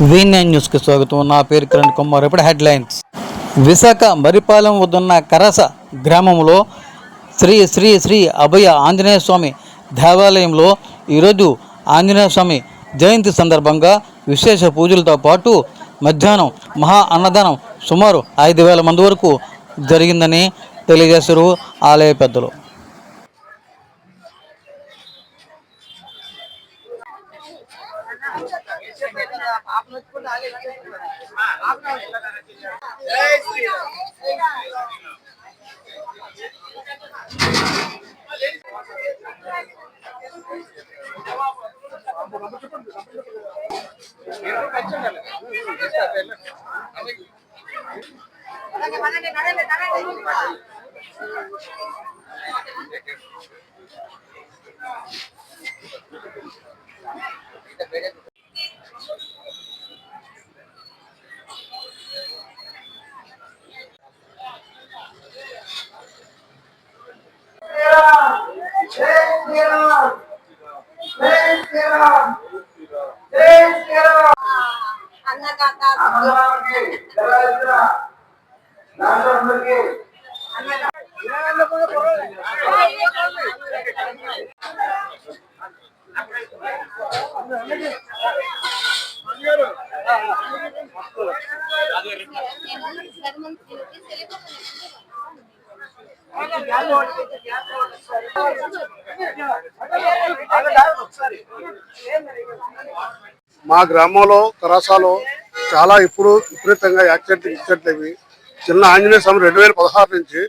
V9 న్యూస్కి స్వాగతం. నా పేరు కిరణ్ కుమార్. ఇప్పుడు హెడ్లైన్స్. విశాఖ మరిపాలెం వద్దున్న కరస గ్రామంలో శ్రీ శ్రీ శ్రీ అభయ ఆంజనేయ స్వామి దేవాలయంలో ఈరోజు ఆంజనేయ స్వామి జయంతి సందర్భంగా విశేష పూజలతో పాటు మధ్యాహ్నం మహా అన్నదానం సుమారు 5,000 మంది వరకు జరిగిందని తెలియజేశారు ఆలయ పెద్దలు. మా గ్రామంలో కరాసాలో చాలా విపరీతంగా యాక్సిడెంట్లు చిన్న ఆంజనేయ స్వామి 2016 నుంచి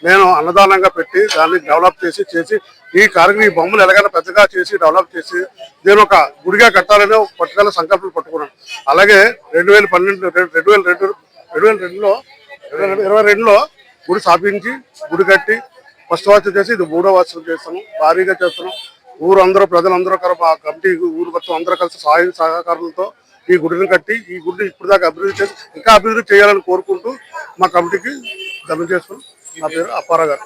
నేను అన్నదానంగా పెట్టి దాన్ని డెవలప్ చేసి ఈ కార్యక్రమం ఈ బొమ్మలు ఎలాగైనా పెద్దగా చేసి డెవలప్ చేసి నేను ఒక గుడిగా కట్టాలని పట్టుదల సంకల్పం పట్టుకున్నాను. అలాగే 2022లో గుడి స్థాపించి గుడి కట్టి ఫస్ట్ వాచ్ చేసి ఇది 3వ వాచ్ చేస్తాను. భారీగా చేస్తున్నాం. ప్రజలందరూ మా కమిటీ ఊరు మొత్తం అందరూ కలిసి సహకారాలతో ఈ గుడిని కట్టి ఈ గుడిని ఇప్పుడు దాకా అభివృద్ధి చేసి ఇంకా అభివృద్ధి చేయాలని కోరుకుంటూ మా కమిటీకి దమ్ము చేసుకుని. నా పేరు అప్పారావు గారు.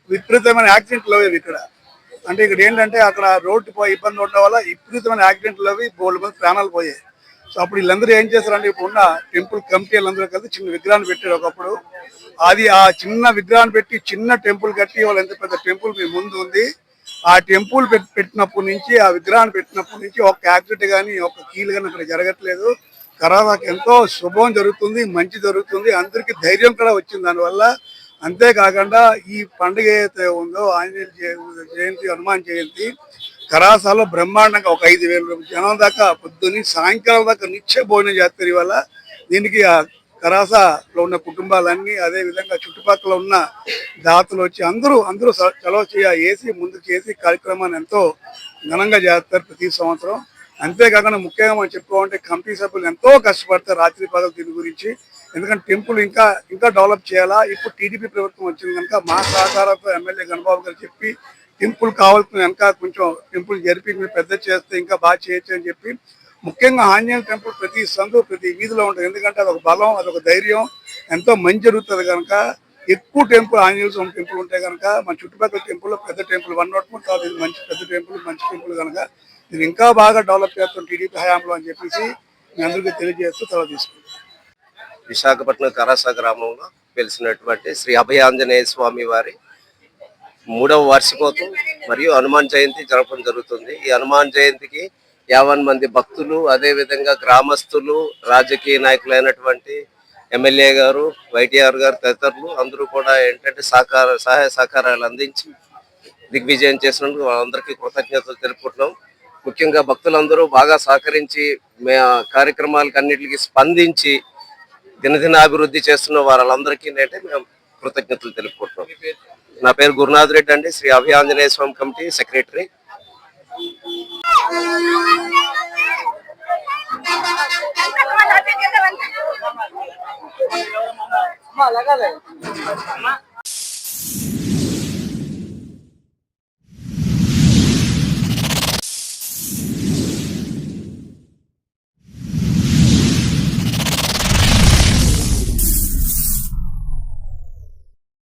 విపరీతమైన యాక్సిడెంట్లు అవి ఇక్కడ అంటే ఇక్కడ ఏంటంటే అక్కడ రోడ్డు ఇబ్బంది ఉండడం వల్ల విపరీతమైన యాక్సిడెంట్లు అవి 3 మంది ప్రాణాలు పోయాయి. సో అప్పుడు వీళ్ళందరూ ఏం చేస్తారంటే ఇప్పుడున్న టెంపుల్ కమిటీ వాళ్ళందరూ కలిసి చిన్న విగ్రహాన్ని పెట్టారు. ఒకప్పుడు అది ఆ చిన్న విగ్రహాన్ని పెట్టి చిన్న టెంపుల్ కట్టి వాళ్ళు ఎంత పెద్ద టెంపుల్ మీ ముందు ఉంది. ఆ టెంపుల్ పెట్టినప్పటి నుంచి ఆ విగ్రహాన్ని పెట్టినప్పటి నుంచి ఒక యాక్సిడెంట్ కానీ ఒక కీలు కానీ అక్కడ జరగట్లేదు. కరోనాకి ఎంతో శుభం జరుగుతుంది, మంచి జరుగుతుంది, అందరికీ ధైర్యం కూడా వచ్చింది దానివల్ల. అంతేకాకుండా ఈ పండుగ ఏదైతే ఉందో ఆంజనేయ జయంతి హనుమాన్ జయంతి కరాసాలో బ్రహ్మాండంగా ఒక 5,000 జనం దాకా పొద్దున్న సాయంకాలం దాకా నిత్య భోజనం చేస్తారు. ఇవాళ దీనికి ఆ కరాసాలో ఉన్న కుటుంబాలన్నీ అదేవిధంగా చుట్టుపక్కల ఉన్న దాతలు వచ్చి అందరూ చలవ చేసి ముందుకు చేసి కార్యక్రమాన్ని ఎంతో ఘనంగా చేస్తారు ప్రతి సంవత్సరం. అంతేకాకుండా ముఖ్యంగా మనం చెప్పుకోవాలంటే కమిటీ సభ్యులు ఎంతో కష్టపడతారు రాత్రి పగలు దీని గురించి. ఎందుకంటే టెంపుల్ ఇంకా డెవలప్ చేయాలా. ఇప్పుడు టీడీపీ ప్రభుత్వం వచ్చింది కనుక మా సహకారంతో ఎమ్మెల్యే గణబాబు గారు చెప్పి టెంపుల్ కావాల్సిన వెనక కొంచెం టెంపుల్ జరిపి పెద్ద చేస్తే ఇంకా బాగా చేయొచ్చు అని చెప్పి ముఖ్యంగా ఆంజనేయ టెంపుల్ ప్రతి సందు ప్రతి వీధిలో ఉంటుంది. ఎందుకంటే అదొక బలం, అదొక ధైర్యం, ఎంతో మంచి జరుగుతుంది కనుక ఎక్కువ టెంపుల్ ఆంజనేయ స్వామి టెంపుల్ ఉంటే కనుక మన చుట్టుపక్కల టెంపుల్ పెద్ద టెంపుల్ 103 కాదు, ఇది మంచి పెద్ద టెంపుల్, మంచి టెంపుల్ కనుక ఇది ఇంకా బాగా డెవలప్ చేస్తాం టీడీపీ హయాంలో అని చెప్పేసి మీ అందరికీ తెలియజేస్తూ తల తీసుకుంటాం. విశాఖపట్నం కరాస గ్రామంలో వెలిసినటువంటి శ్రీ అభయ ఆంజనేయ స్వామి వారి 3వ వార్షికోత్సవం మరియు హనుమాన్ జయంతి జరపడం జరుగుతుంది. ఈ హనుమాన్ జయంతికి 50 మంది భక్తులు, అదేవిధంగా గ్రామస్తులు, రాజకీయ నాయకులైనటువంటి ఎమ్మెల్యే గారు, వైటీఆర్ గారు తదితరులు అందరూ కూడా ఏంటంటే సహాయ సహకారాలు అందించి దిగ్విజయం చేసినందుకు వాళ్ళందరికీ కృతజ్ఞతలు తెలుపుకుంటున్నాం. ముఖ్యంగా భక్తులందరూ బాగా సహకరించి కార్యక్రమాలకు అన్నిటికీ స్పందించి దినదినాభివృద్ధి చేస్తున్న వాళ్ళందరికీ అంటే మేము కృతజ్ఞతలు తెలుపుకుంటున్నాం. నా పేరు గురునాథ్ రెడ్డి అండి, శ్రీ అభయ ఆంజనేయ స్వామి కమిటీ సెక్రటరీ. అలాగే